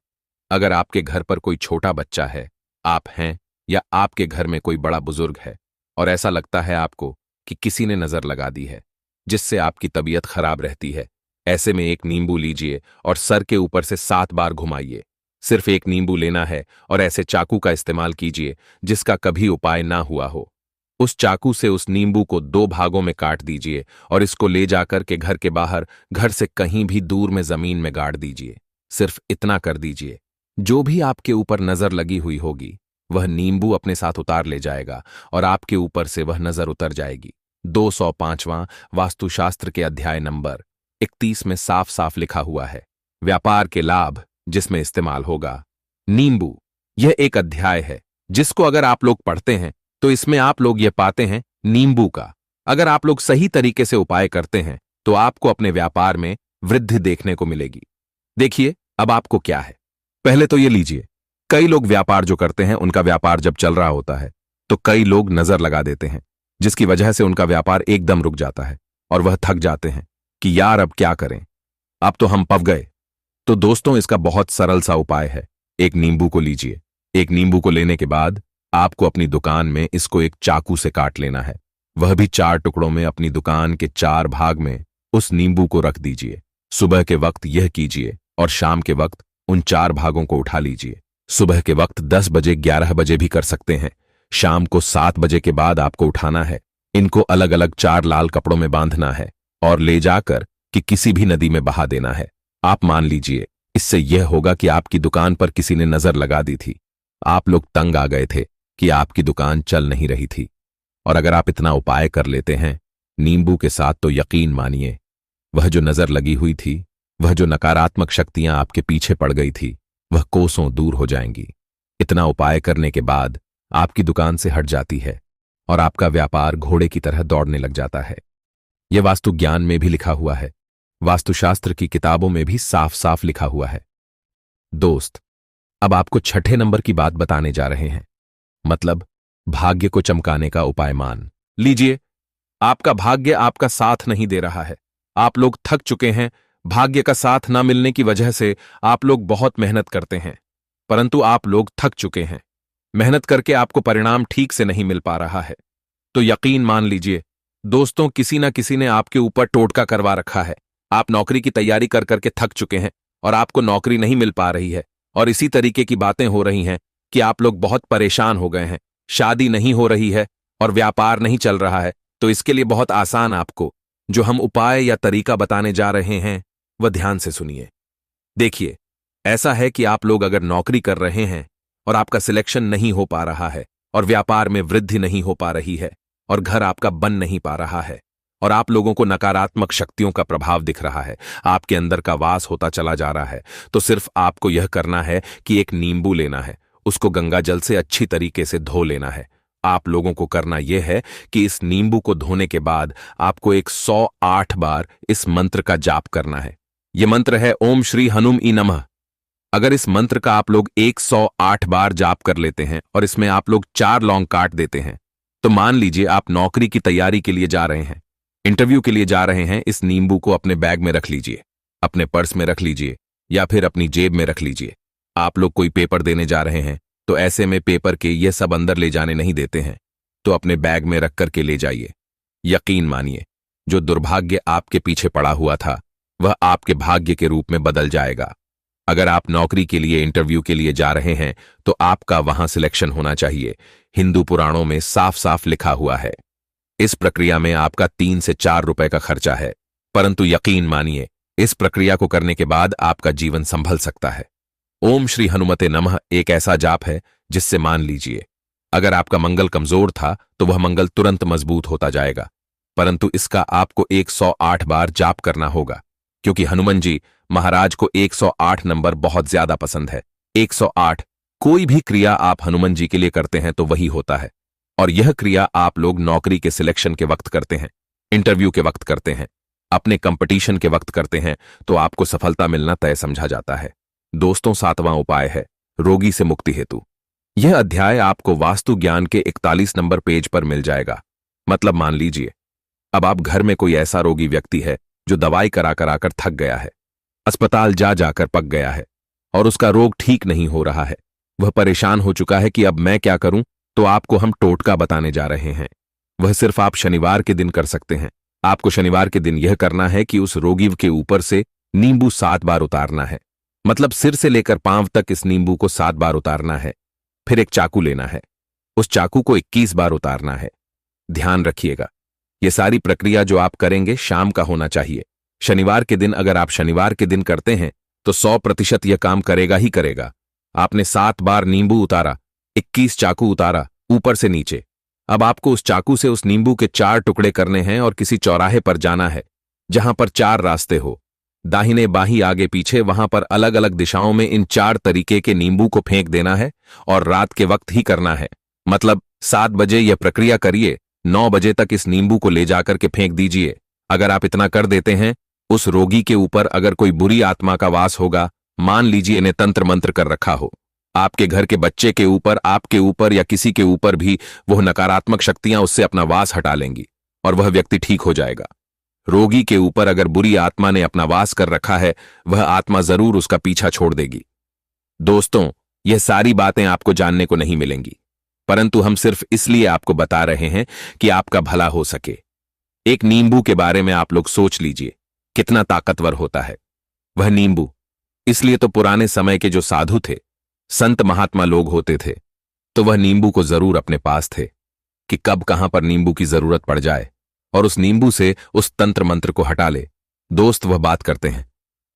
अगर आपके घर पर कोई छोटा बच्चा है, आप हैं, या आपके घर में कोई बड़ा बुजुर्ग है और ऐसा लगता है आपको कि किसी ने नजर लगा दी है, जिससे आपकी तबीयत खराब रहती है, ऐसे में एक नींबू लीजिए और सर के ऊपर से 7 बार घुमाइए। सिर्फ एक नींबू लेना है और ऐसे चाकू का इस्तेमाल कीजिए जिसका कभी उपाय ना हुआ हो। उस चाकू से उस नींबू को 2 भागों में काट दीजिए और इसको ले जाकर के घर के बाहर, घर से कहीं भी दूर में जमीन में गाड़ दीजिए। सिर्फ इतना कर दीजिए, जो भी आपके ऊपर नजर लगी हुई होगी, वह नींबू अपने साथ उतार ले जाएगा और आपके ऊपर से वह नजर उतर जाएगी। 205वां वास्तुशास्त्र के अध्याय नंबर 31 में साफ साफ लिखा हुआ है, व्यापार के लाभ जिसमें इस्तेमाल होगा नींबू। यह एक अध्याय है जिसको अगर आप लोग पढ़ते हैं तो इसमें आप लोग यह पाते हैं नींबू का। अगर आप लोग सही तरीके से उपाय करते हैं तो आपको अपने व्यापार में वृद्धि देखने को मिलेगी। देखिए, अब आपको क्या है, पहले तो ये लीजिए। कई लोग व्यापार जो करते हैं, उनका व्यापार जब चल रहा होता है तो कई लोग नजर लगा देते हैं, जिसकी वजह से उनका व्यापार एकदम रुक जाता है और वह थक जाते हैं कि यार अब क्या करें, अब तो हम पक गए। तो दोस्तों, इसका बहुत सरल सा उपाय है। एक नींबू को लीजिए। एक नींबू को लेने के बाद आपको अपनी दुकान में इसको एक चाकू से काट लेना है, वह भी 4 टुकड़ों में। अपनी दुकान के 4 भाग में उस नींबू को रख दीजिए। सुबह के वक्त यह कीजिए और शाम के वक्त उन 4 भागों को उठा लीजिए। सुबह के वक्त 10 बजे, 11 बजे भी कर सकते हैं। शाम को 7 बजे के बाद आपको उठाना है। इनको अलग अलग 4 लाल कपड़ों में बांधना है और ले जाकर कि किसी भी नदी में बहा देना है। आप मान लीजिए, इससे यह होगा कि आपकी दुकान पर किसी ने नजर लगा दी थी, आप लोग तंग आ गए थे कि आपकी दुकान चल नहीं रही थी। और अगर आप इतना उपाय कर लेते हैं नींबू के साथ, तो यकीन मानिए, वह जो नजर लगी हुई थी, वह जो नकारात्मक शक्तियां आपके पीछे पड़ गई थी, वह कोसों दूर हो जाएंगी। इतना उपाय करने के बाद आपकी दुकान से हट जाती है और आपका व्यापार घोड़े की तरह दौड़ने लग जाता है। यह वास्तु ज्ञान में भी लिखा हुआ है, वास्तुशास्त्र की किताबों में भी साफ साफ लिखा हुआ है। दोस्त, अब आपको 6ठे नंबर की बात बताने जा रहे हैं, मतलब भाग्य को चमकाने का उपाय। मान लीजिए आपका भाग्य आपका साथ नहीं दे रहा है, आप लोग थक चुके हैं। भाग्य का साथ ना मिलने की वजह से आप लोग बहुत मेहनत करते हैं, परंतु आप लोग थक चुके हैं। मेहनत करके आपको परिणाम ठीक से नहीं मिल पा रहा है। तो यकीन मान लीजिए दोस्तों, किसी ना किसी ने आपके ऊपर टोटका करवा रखा है। आप नौकरी की तैयारी कर करके थक चुके हैं और आपको नौकरी नहीं मिल पा रही है, और इसी तरीके की बातें हो रही हैं कि आप लोग बहुत परेशान हो गए हैं। शादी नहीं हो रही है और व्यापार नहीं चल रहा है। तो इसके लिए बहुत आसान आपको जो हम उपाय या तरीका बताने जा रहे हैं, वह ध्यान से सुनिए। देखिए, ऐसा है कि आप लोग अगर नौकरी कर रहे हैं और आपका सिलेक्शन नहीं हो पा रहा है, और व्यापार में वृद्धि नहीं हो पा रही है, और घर आपका बन नहीं पा रहा है, और आप लोगों को नकारात्मक शक्तियों का प्रभाव दिख रहा है, आपके अंदर का वास होता चला जा रहा है, तो सिर्फ आपको यह करना है कि एक नींबू लेना है, उसको गंगा जल से अच्छी तरीके से धो लेना है। आप लोगों को करना यह है कि इस नींबू को धोने के बाद आपको 108 बार इस मंत्र का जाप करना है। यह मंत्र है ओम श्री हनुम ई नमः। अगर इस मंत्र का आप लोग 108 बार जाप कर लेते हैं और इसमें आप लोग 4 लौंग काट देते हैं, तो मान लीजिए आप नौकरी की तैयारी के लिए जा रहे हैं, इंटरव्यू के लिए जा रहे हैं। इस नींबू को अपने बैग में रख लीजिए, अपने पर्स में रख लीजिए, या फिर अपनी जेब में रख लीजिए। आप लोग कोई पेपर देने जा रहे हैं तो ऐसे में पेपर के ये सब अंदर ले जाने नहीं देते हैं, तो अपने बैग में रख करके ले जाइए। यकीन मानिए, जो दुर्भाग्य आपके पीछे पड़ा हुआ था वह आपके भाग्य के रूप में बदल जाएगा। अगर आप नौकरी के लिए, इंटरव्यू के लिए जा रहे हैं तो आपका वहां सिलेक्शन होना चाहिए। हिंदू पुराणों में साफ साफ लिखा हुआ है। इस प्रक्रिया में आपका 3 से 4 रुपए का खर्चा है, परंतु यकीन मानिए, इस प्रक्रिया को करने के बाद आपका जीवन संभल सकता है। ओम श्री हनुमते नमः एक ऐसा जाप है जिससे मान लीजिए अगर आपका मंगल कमजोर था तो वह मंगल तुरंत मजबूत होता जाएगा, परंतु इसका आपको 108 बार जाप करना होगा, क्योंकि हनुमान जी महाराज को 108 नंबर बहुत ज्यादा पसंद है। 108 कोई भी क्रिया आप हनुमान जी के लिए करते हैं तो वही होता है, और यह क्रिया आप लोग नौकरी के सिलेक्शन के वक्त करते हैं, इंटरव्यू के वक्त करते हैं, अपने कंपटीशन के वक्त करते हैं, तो आपको सफलता मिलना तय समझा जाता है। दोस्तों, 7वां उपाय है रोगी से मुक्ति हेतु। यह अध्याय आपको वास्तु ज्ञान के 41 नंबर पेज पर मिल जाएगा। मतलब मान लीजिए अब आप घर में कोई ऐसा रोगी व्यक्ति है जो दवाई करा कराकर थक गया है, अस्पताल जा जाकर पक गया है और उसका रोग ठीक नहीं हो रहा है। वह परेशान हो चुका है कि अब मैं क्या करूं, तो आपको हम टोटका बताने जा रहे हैं। वह सिर्फ आप शनिवार के दिन कर सकते हैं। आपको शनिवार के दिन यह करना है कि उस रोगी के ऊपर से नींबू 7 बार उतारना है, मतलब सिर से लेकर पांव तक इस नींबू को 7 बार उतारना है। फिर एक चाकू लेना है, उस चाकू को 21 बार उतारना है। ध्यान रखिएगा, यह सारी प्रक्रिया जो आप करेंगे शाम का होना चाहिए। शनिवार के दिन अगर आप शनिवार के दिन करते हैं तो 100% यह काम करेगा ही करेगा। आपने 7 बार नींबू उतारा, 21 चाकू उतारा ऊपर से नीचे। अब आपको उस चाकू से उस नींबू के 4 टुकड़े करने हैं और किसी चौराहे पर जाना है जहां पर 4 रास्ते हो, दाहिने बाहीं आगे पीछे, वहां पर अलग अलग दिशाओं में इन 4 तरीके के नींबू को फेंक देना है और रात के वक्त ही करना है। मतलब 7 बजे यह प्रक्रिया करिए, 9 बजे तक इस नींबू को ले जाकर के फेंक दीजिए। अगर आप इतना कर देते हैं, उस रोगी के ऊपर अगर कोई बुरी आत्मा का वास होगा मान लीजिए इन्हें तंत्र मंत्र कर रखा हो, आपके घर के बच्चे के ऊपर, आपके ऊपर या किसी के ऊपर भी वह नकारात्मक शक्तियां उससे अपना वास हटा लेंगी और वह व्यक्ति ठीक हो जाएगा। रोगी के ऊपर अगर बुरी आत्मा ने अपना वास कर रखा है, वह आत्मा जरूर उसका पीछा छोड़ देगी। दोस्तों, यह सारी बातें आपको जानने को नहीं मिलेंगी, परंतु हम सिर्फ इसलिए आपको बता रहे हैं कि आपका भला हो सके। एक नींबू के बारे में आप लोग सोच लीजिए, कितना ताकतवर होता है वह नींबू। इसलिए तो पुराने समय के जो साधु थे, संत महात्मा लोग होते थे, तो वह नींबू को जरूर अपने पास थे कि कब कहां पर नींबू की जरूरत पड़ जाए और उस नींबू से उस तंत्र मंत्र को हटा ले। दोस्त, वह बात करते हैं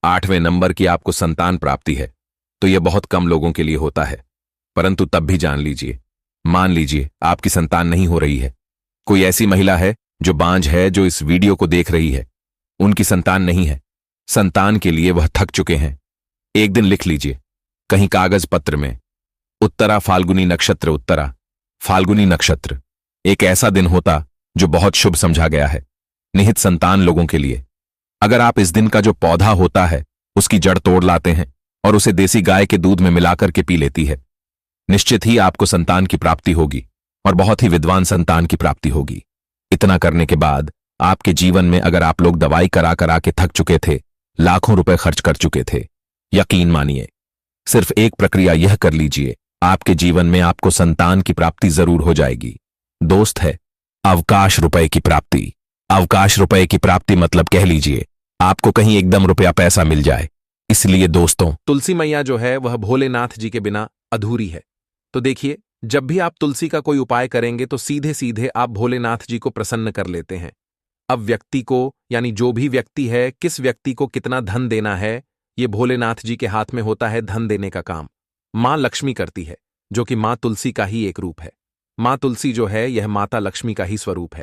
8वें नंबर की आपको संतान प्राप्ति है, तो यह बहुत कम लोगों के लिए होता है, परंतु तब भी जान लीजिए, मान लीजिए आपकी संतान नहीं हो रही है। कोई ऐसी महिला है जो बांझ है, जो इस वीडियो को देख रही है, उनकी संतान नहीं है, संतान के लिए वह थक चुके हैं। एक दिन लिख लीजिए कहीं कागज पत्र में, उत्तरा फाल्गुनी नक्षत्र, उत्तरा फाल्गुनी नक्षत्र एक ऐसा दिन होता जो बहुत शुभ समझा गया है निहित संतान लोगों के लिए। अगर आप इस दिन का जो पौधा होता है उसकी जड़ तोड़ लाते हैं और उसे देसी गाय के दूध में मिलाकर के पी लेती है, निश्चित ही आपको संतान की प्राप्ति होगी और बहुत ही विद्वान संतान की प्राप्ति होगी। इतना करने के बाद आपके जीवन में अगर आप लोग दवाई करा करा के थक चुके थे, लाखों रुपए खर्च कर चुके थे, यकीन मानिए सिर्फ एक प्रक्रिया यह कर लीजिए, आपके जीवन में आपको संतान की प्राप्ति जरूर हो जाएगी। दोस्त है अवकाश रुपए की प्राप्ति। अवकाश रुपए की प्राप्ति मतलब कह लीजिए आपको कहीं एकदम रुपया पैसा मिल जाए। इसलिए दोस्तों, तुलसी मैया जो है वह भोलेनाथ जी के बिना अधूरी है। तो देखिए, जब भी आप तुलसी का कोई उपाय करेंगे तो सीधे सीधे आप भोलेनाथ जी को प्रसन्न कर लेते हैं। अब व्यक्ति को, यानी जो भी व्यक्ति है, किस व्यक्ति को कितना धन देना है, ये भोलेनाथ जी के हाथ में होता है। धन देने का काम मां लक्ष्मी करती है, जो कि मां तुलसी का ही एक रूप है। मां तुलसी जो है यह माता लक्ष्मी का ही स्वरूप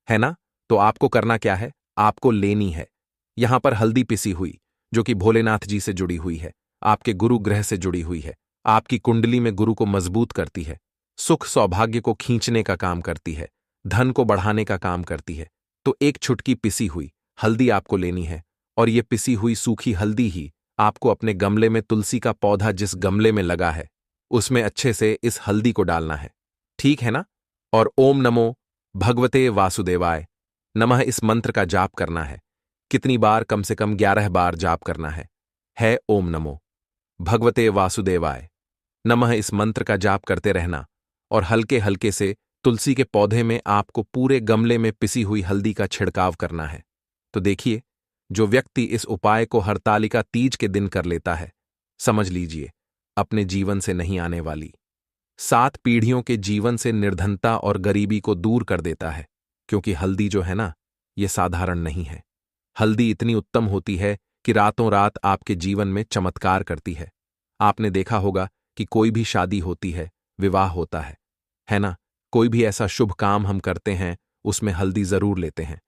है ना? तो आपको करना क्या है, आपको लेनी है यहां पर हल्दी पिसी हुई, जो कि भोलेनाथ जी से जुड़ी हुई है, आपके गुरु ग्रह से जुड़ी हुई है, आपकी कुंडली में गुरु को मजबूत करती है, सुख सौभाग्य को खींचने का काम करती है, धन को बढ़ाने का काम करती है। तो एक छुटकी पिसी हुई हल्दी आपको लेनी है, और ये पिसी हुई सूखी हल्दी ही आपको अपने गमले में, तुलसी का पौधा जिस गमले में लगा है उसमें अच्छे से इस हल्दी को डालना है, ठीक है ना? और ओम नमो भगवते वासुदेवाय नमः इस मंत्र का जाप करना है। कितनी बार? कम से कम 11 बार जाप करना है ओम नमो भगवते वासुदेवाय नमः इस मंत्र का जाप करते रहना, और हल्के हल्के से तुलसी के पौधे में आपको पूरे गमले में पिसी हुई हल्दी का छिड़काव करना है। तो देखिए, जो व्यक्ति इस उपाय को हरतालिका तीज के दिन कर लेता है, समझ लीजिए अपने जीवन से नहीं आने वाली 7 पीढ़ियों के जीवन से निर्धनता और गरीबी को दूर कर देता है। क्योंकि हल्दी जो है ना, ये साधारण नहीं है। हल्दी इतनी उत्तम होती है कि रातों रात आपके जीवन में चमत्कार करती है। आपने देखा होगा कि कोई भी शादी होती है, विवाह होता है ना? कोई भी ऐसा शुभ काम हम करते हैं उसमें हल्दी जरूर लेते हैं।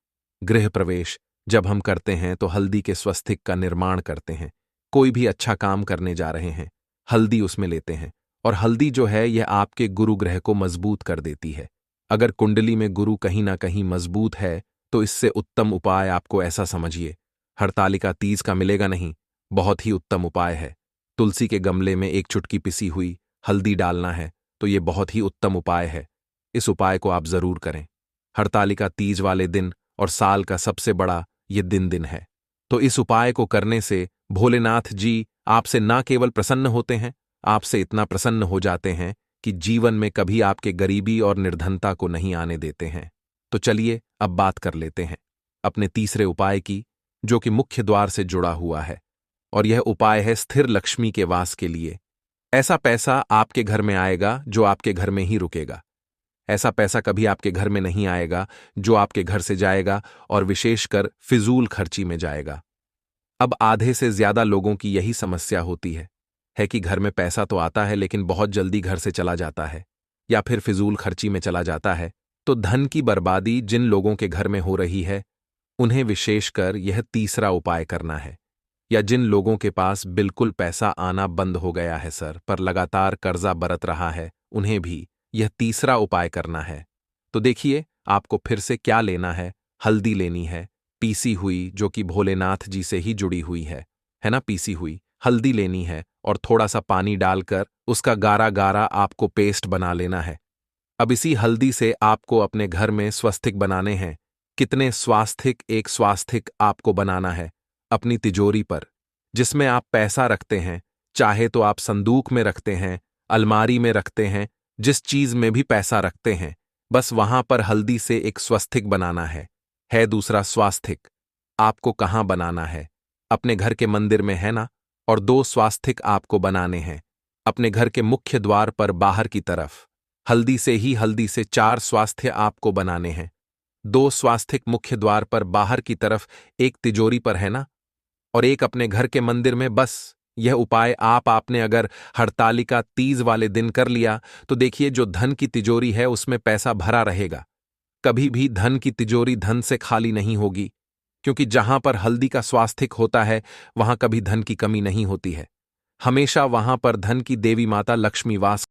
गृह प्रवेश जब हम करते हैं तो हल्दी के स्वस्तिक का निर्माण करते हैं। कोई भी अच्छा काम करने जा रहे हैं, हल्दी उसमें लेते हैं, और हल्दी जो है यह आपके गुरु ग्रह को मजबूत कर देती है। अगर कुंडली में गुरु कहीं ना कहीं मजबूत है तो इससे उत्तम उपाय आपको ऐसा समझिए, हरतालिका तीज का मिलेगा नहीं। बहुत ही उत्तम उपाय है। तुलसी के गमले में एक चुटकी पिसी हुई हल्दी डालना है, तो ये बहुत ही उत्तम उपाय है। इस उपाय को आप जरूर करें। हरतालिका तीज वाले दिन और साल का सबसे बड़ा ये दिन है। तो इस उपाय को करने से भोलेनाथ जी आपसे ना केवल प्रसन्न होते हैं, आपसे इतना प्रसन्न हो जाते हैं कि जीवन में कभी आपके गरीबी और निर्धनता को नहीं आने देते हैं। तो चलिए अब बात कर लेते हैं अपने तीसरे उपाय की, जो कि मुख्य द्वार से जुड़ा हुआ है, और यह उपाय है स्थिर लक्ष्मी के वास के लिए। ऐसा पैसा आपके घर में आएगा जो आपके घर में ही रुकेगा। ऐसा पैसा कभी आपके घर में नहीं आएगा जो आपके घर से जाएगा और विशेषकर फिजूल खर्ची में जाएगा। अब आधे से ज्यादा लोगों की यही समस्या होती है कि घर में पैसा तो आता है लेकिन बहुत जल्दी घर से चला जाता है, या फिर फिजूल खर्ची में चला जाता है। तो धन की बर्बादी जिन लोगों के घर में हो रही है, उन्हें विशेषकर यह तीसरा उपाय करना है। या जिन लोगों के पास बिल्कुल पैसा आना बंद हो गया है सर, पर लगातार कर्जा बरत रहा है, उन्हें भी यह तीसरा उपाय करना है। तो देखिए आपको फिर से क्या लेना है, हल्दी लेनी है पीसी हुई, जो कि भोलेनाथ जी से ही जुड़ी हुई है ना? पीसी हुई हल्दी लेनी है और थोड़ा सा पानी डालकर उसका गारा गारा आपको पेस्ट बना लेना है। अब इसी हल्दी से आपको अपने घर में स्वस्तिक बनाने हैं। कितने स्वास्थिक एक स्वास्थिक आपको बनाना है अपनी तिजोरी पर, जिसमें आप पैसा रखते हैं, चाहे तो आप संदूक में रखते हैं, अलमारी में रखते हैं, जिस चीज में भी पैसा रखते हैं, बस वहां पर हल्दी से एक स्वस्तिक बनाना है दूसरा स्वास्थिक। आपको कहाँ बनाना है? अपने घर के मंदिर में है ना? और 2 स्वास्थिक आपको बनाने हैं अपने घर के मुख्य द्वार पर बाहर की तरफ। हल्दी से 4 स्वास्थ्य आपको बनाने हैं। 2 स्वास्थिक मुख्य द्वार पर बाहर की तरफ, एक तिजोरी पर है ना, और एक अपने घर के मंदिर में। बस यह उपाय आपने अगर हड़तालिका तीज वाले दिन कर लिया तो देखिए जो धन की तिजोरी है उसमें पैसा भरा रहेगा। कभी भी धन की तिजोरी धन से खाली नहीं होगी, क्योंकि जहां पर हल्दी का स्वास्थिक होता है वहां कभी धन की कमी नहीं होती है। हमेशा वहां पर धन की देवी माता लक्ष्मी वास